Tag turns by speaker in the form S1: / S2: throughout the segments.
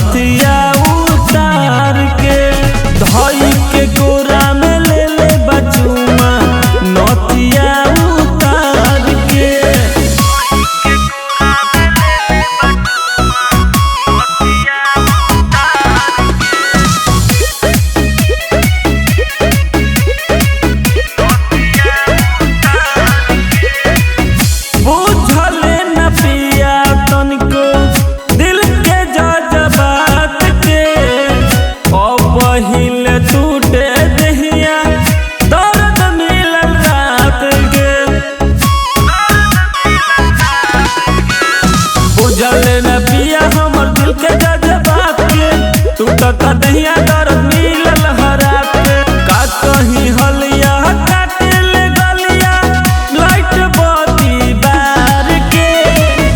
S1: नथिया उतार के धई के गोरा में ले ले बचुमा नथिया उतार के। टूटे दहिया दर्द मिलल रात के बुझल न पिया हमर दिल के जज्बात के टूटत दहिया दर्द मिलल रात के। का कहीं हलिया काटे ले गलिया लाइट बत्ती बार के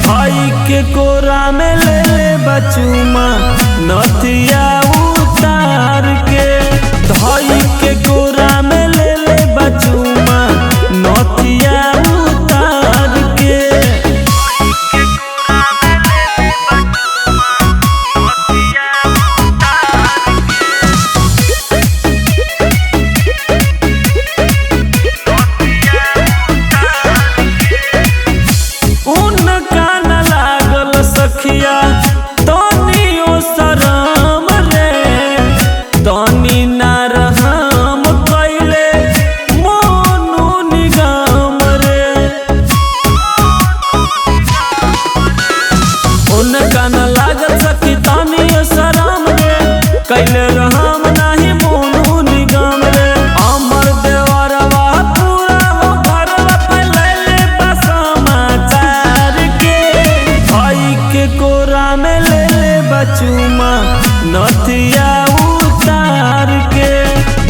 S1: भाई के कोरा में ले ले बचुमा नथिया उतार के धई के गोरा में ले ले बचुमा नथिया उतार के। उनका न लागल सखिया तनियो शरम रे तनी ना रहम कैले मोनू निगम रे। उनका न लागल सखी तनियो शरम रे कैले रहम नाही मोनू निगम रे। अमर देवरवा पूरा हो घरवा पे ले ले समाचार के भाई के कोरा में ले ले बचुमा नथिया उतार के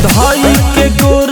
S1: धई के गोरा